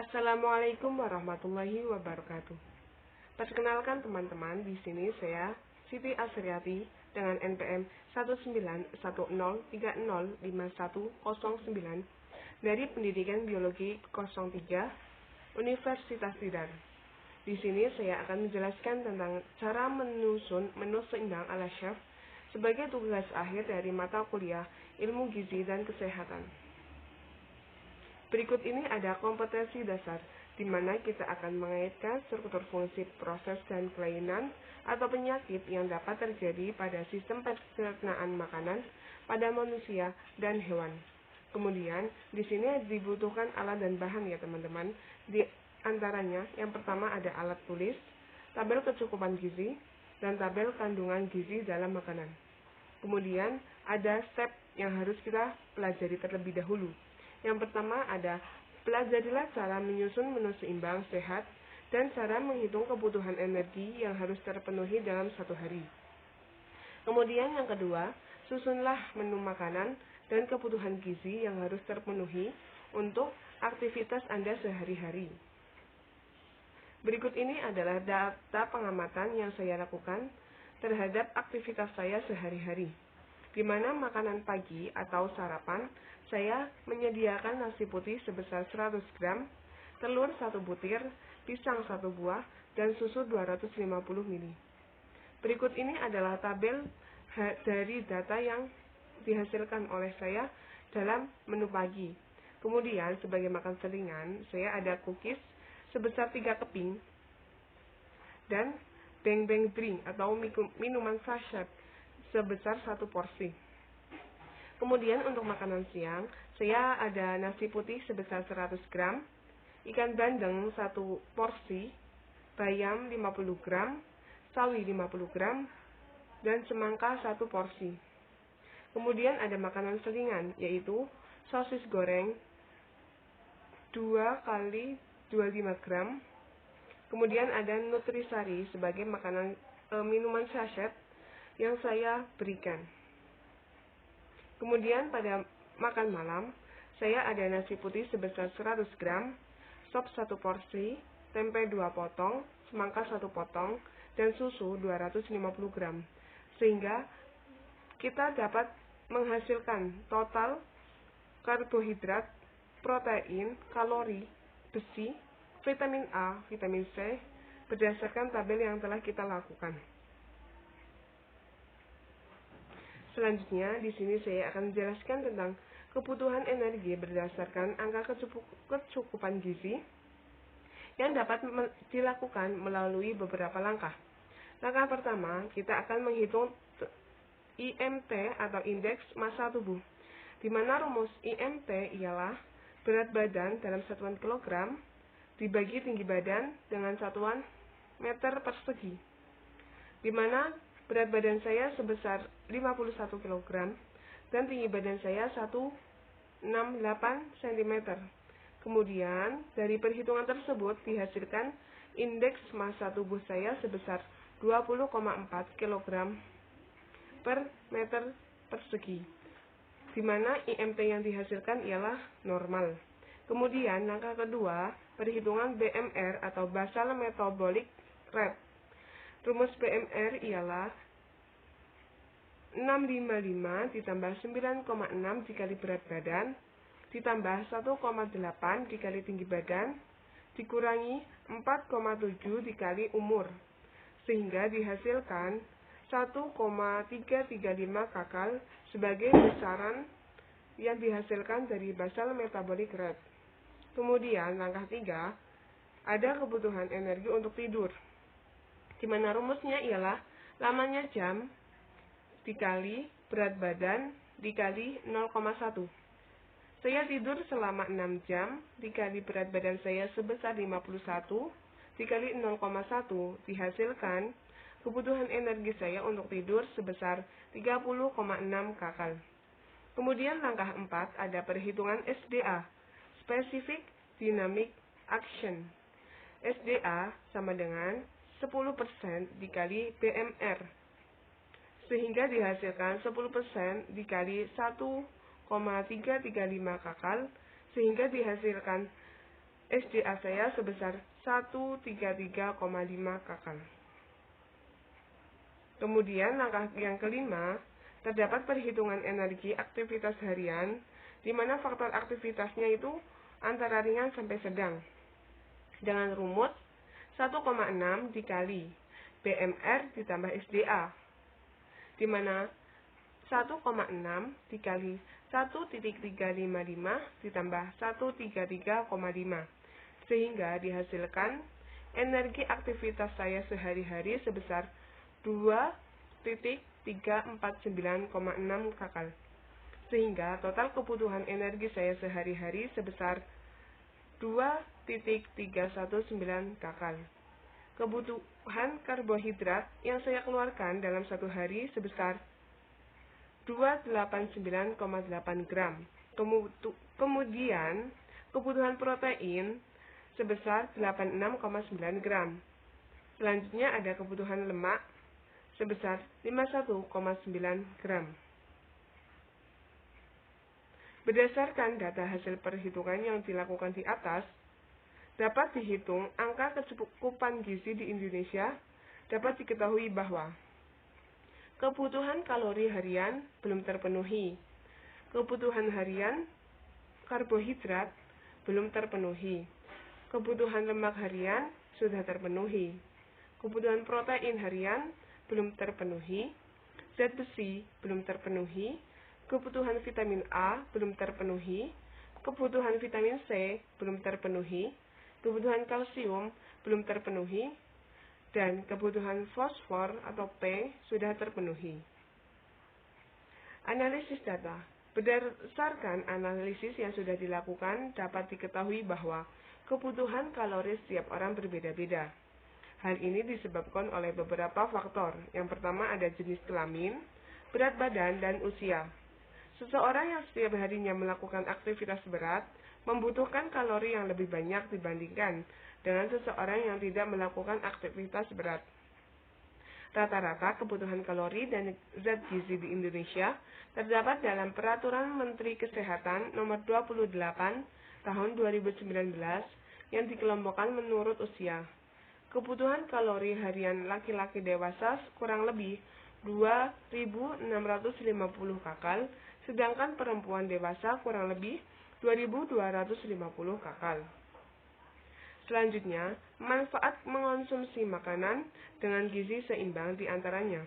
Assalamualaikum warahmatullahi wabarakatuh. Perkenalkan teman-teman, di sini saya Siti Asriati dengan NPM 19103051009 dari Pendidikan Biologi 03 Universitas Tidar. Di sini saya akan menjelaskan tentang cara menyusun menu seimbang ala chef sebagai tugas akhir dari mata kuliah Ilmu Gizi dan Kesehatan. Berikut ini ada kompetensi dasar, di mana kita akan mengaitkan struktur fungsi proses dan kelainan atau penyakit yang dapat terjadi pada sistem pencernaan makanan pada manusia dan hewan. Kemudian, di sini dibutuhkan alat dan bahan ya teman-teman. Di antaranya, yang pertama ada alat tulis, tabel kecukupan gizi, dan tabel kandungan gizi dalam makanan. Kemudian, ada step yang harus kita pelajari terlebih dahulu. Yang pertama ada pelajarilah cara menyusun menu seimbang sehat dan cara menghitung kebutuhan energi yang harus terpenuhi dalam satu hari. Kemudian yang kedua, susunlah menu makanan dan kebutuhan gizi yang harus terpenuhi untuk aktivitas Anda sehari-hari. Berikut ini adalah data pengamatan yang saya lakukan terhadap aktivitas saya sehari-hari, di mana makanan pagi atau sarapan saya menyediakan nasi putih sebesar 100 gram, telur 1 butir, pisang 1 buah, dan susu 250 ml. Berikut ini adalah tabel dari data yang dihasilkan oleh saya dalam menu pagi. Kemudian sebagai makan selingan, saya ada cookies sebesar 3 keping dan Bang Bang drink atau minuman sachet sebesar 1 porsi. Kemudian untuk makanan siang, saya ada nasi putih sebesar 100 gram, ikan bandeng 1 porsi, bayam 50 gram, sawi 50 gram, dan semangka 1 porsi. Kemudian ada makanan selingan, yaitu sosis goreng 2 kali 25 gram. Kemudian ada nutrisari sebagai minuman sachet yang saya berikan. Kemudian pada makan malam, saya ada nasi putih sebesar 100 gram, sop 1 porsi, tempe 2 potong, semangka 1 potong, dan susu 250 gram. Sehingga kita dapat menghasilkan total karbohidrat, protein, kalori, besi, vitamin A, vitamin C, berdasarkan tabel yang telah kita lakukan. Selanjutnya, di sini saya akan menjelaskan tentang kebutuhan energi berdasarkan angka kecukupan gizi yang dapat dilakukan melalui beberapa langkah. Langkah pertama, kita akan menghitung IMT atau indeks massa tubuh, di mana rumus IMT ialah berat badan dalam satuan kilogram dibagi tinggi badan dengan satuan meter persegi, di mana berat badan saya sebesar 51 kg dan tinggi badan saya 168 cm. Kemudian, dari perhitungan tersebut dihasilkan indeks massa tubuh saya sebesar 20,4 kg per meter persegi, di mana IMT yang dihasilkan ialah normal. Kemudian, langkah kedua, perhitungan BMR atau Basal Metabolic Rate. Rumus BMR ialah 655 ditambah 9,6 dikali berat badan, ditambah 1,8 dikali tinggi badan, dikurangi 4,7 dikali umur, sehingga dihasilkan 1,335 kakal sebagai besaran yang dihasilkan dari Basal Metabolic Rate. Kemudian langkah 3, ada kebutuhan energi untuk tidur, di mana rumusnya ialah lamanya jam dikali berat badan dikali 0,1. Saya tidur selama 6 jam dikali berat badan saya sebesar 51 dikali 0,1 dihasilkan kebutuhan energi saya untuk tidur sebesar 30,6 kakal. Kemudian langkah 4 ada perhitungan SDA, Specific Dynamic Action. SDA sama dengan 10% dikali BMR, sehingga dihasilkan 10% dikali 1,335 kakal, sehingga dihasilkan SDA saya sebesar 133,5 kakal. Kemudian langkah yang kelima, terdapat perhitungan energi aktivitas harian, di mana faktor aktivitasnya itu antara ringan sampai sedang. Dengan rumus 1,6 dikali BMR ditambah SDA, di mana 1,6 dikali 1,355 ditambah 133,5, sehingga dihasilkan energi aktivitas saya sehari-hari sebesar 2,349,6 kakal. Sehingga total kebutuhan energi saya sehari-hari sebesar 2,319 kakal. Kebutuhan karbohidrat yang saya keluarkan dalam satu hari sebesar 289,8 gram. Kemudian kebutuhan protein sebesar 86,9 gram. Selanjutnya ada kebutuhan lemak sebesar 51,9 gram. Berdasarkan data hasil perhitungan yang dilakukan di atas, dapat dihitung angka kecukupan gizi di Indonesia. Dapat diketahui bahwa kebutuhan kalori harian belum terpenuhi, kebutuhan harian karbohidrat belum terpenuhi, kebutuhan lemak harian sudah terpenuhi, kebutuhan protein harian belum terpenuhi, zat besi belum terpenuhi, kebutuhan vitamin A belum terpenuhi, kebutuhan vitamin C belum terpenuhi, kebutuhan kalsium belum terpenuhi, dan kebutuhan fosfor atau P sudah terpenuhi. Analisis data. Berdasarkan analisis yang sudah dilakukan, dapat diketahui bahwa kebutuhan kalori setiap orang berbeda-beda. Hal ini disebabkan oleh beberapa faktor. Yang pertama ada jenis kelamin, berat badan, dan usia. Seseorang yang setiap harinya melakukan aktivitas berat membutuhkan kalori yang lebih banyak dibandingkan dengan seseorang yang tidak melakukan aktivitas berat. Rata-rata kebutuhan kalori dan zat gizi di Indonesia terdapat dalam Peraturan Menteri Kesehatan Nomor 28 Tahun 2019 yang dikelompokkan menurut usia. Kebutuhan kalori harian laki-laki dewasa kurang lebih 2.650 kakal, sedangkan perempuan dewasa kurang lebih 2.250 kakal. Selanjutnya, manfaat mengonsumsi makanan dengan gizi seimbang diantaranya.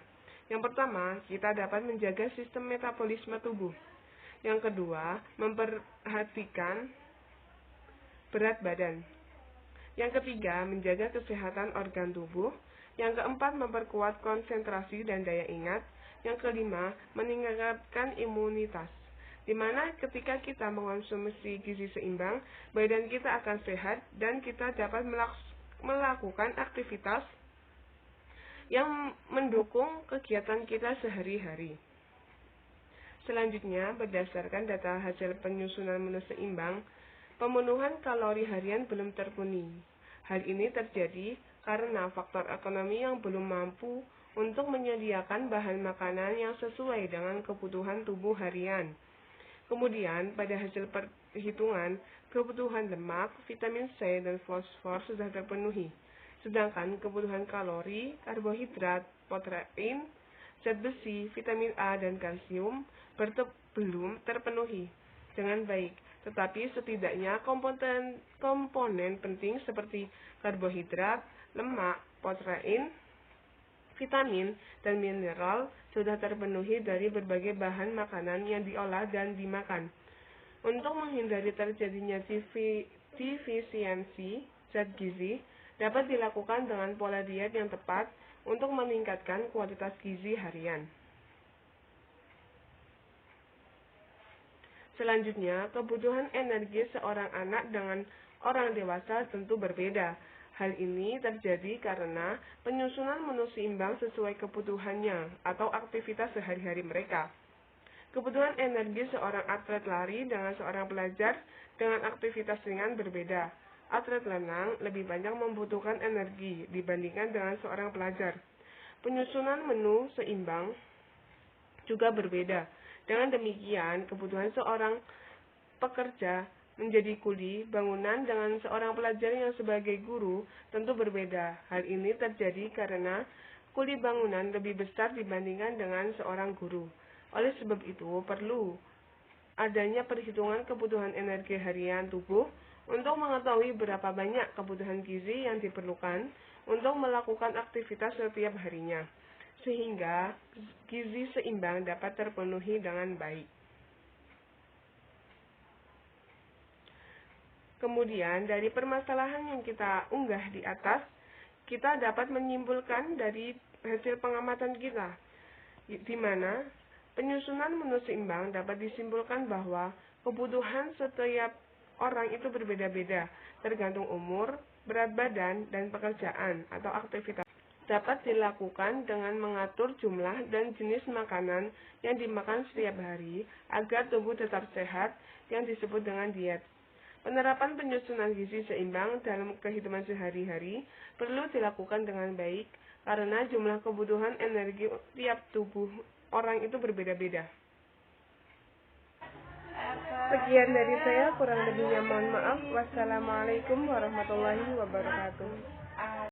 Yang pertama, kita dapat menjaga sistem metabolisme tubuh. Yang kedua, memperhatikan berat badan. Yang ketiga, menjaga kesehatan organ tubuh. Yang keempat, memperkuat konsentrasi dan daya ingat. Yang kelima, meningkatkan imunitas. Di mana ketika kita mengonsumsi gizi seimbang, badan kita akan sehat dan kita dapat melakukan aktivitas yang mendukung kegiatan kita sehari-hari. Selanjutnya, berdasarkan data hasil penyusunan menu seimbang, pemenuhan kalori harian belum terpenuhi. Hal ini terjadi karena faktor ekonomi yang belum mampu untuk menyediakan bahan makanan yang sesuai dengan kebutuhan tubuh harian. Kemudian, pada hasil perhitungan, kebutuhan lemak, vitamin C, dan fosfor sudah terpenuhi. Sedangkan kebutuhan kalori, karbohidrat, protein, zat besi, vitamin A, dan kalsium belum terpenuhi dengan baik. Tetapi setidaknya komponen penting seperti karbohidrat, lemak, protein, vitamin, dan mineral sudah terpenuhi dari berbagai bahan makanan yang diolah dan dimakan. Untuk menghindari terjadinya defisiensi zat gizi, dapat dilakukan dengan pola diet yang tepat untuk meningkatkan kualitas gizi harian. Selanjutnya, kebutuhan energi seorang anak dengan orang dewasa tentu berbeda. Hal ini terjadi karena penyusunan menu seimbang sesuai kebutuhannya atau aktivitas sehari-hari mereka. Kebutuhan energi seorang atlet lari dengan seorang pelajar dengan aktivitas ringan berbeda. Atlet renang lebih banyak membutuhkan energi dibandingkan dengan seorang pelajar. Penyusunan menu seimbang juga berbeda. Dengan demikian, kebutuhan seorang pekerja menjadi kuli bangunan dengan seorang pelajar yang sebagai guru tentu berbeda. Hal ini terjadi karena kuli bangunan lebih besar dibandingkan dengan seorang guru. Oleh sebab itu, perlu adanya perhitungan kebutuhan energi harian tubuh untuk mengetahui berapa banyak kebutuhan gizi yang diperlukan untuk melakukan aktivitas setiap harinya, sehingga gizi seimbang dapat terpenuhi dengan baik. Kemudian, dari permasalahan yang kita unggah di atas, kita dapat menyimpulkan dari hasil pengamatan kita, di mana penyusunan menu seimbang dapat disimpulkan bahwa kebutuhan setiap orang itu berbeda-beda, tergantung umur, berat badan, dan pekerjaan atau aktivitas. Dapat dilakukan dengan mengatur jumlah dan jenis makanan yang dimakan setiap hari agar tubuh tetap sehat, yang disebut dengan diet. Penerapan penyusunan gizi seimbang dalam kehidupan sehari-hari perlu dilakukan dengan baik karena jumlah kebutuhan energi tiap tubuh orang itu berbeda-beda. Sekian dari saya, kurang lebihnya mohon maaf. Wassalamualaikum warahmatullahi wabarakatuh.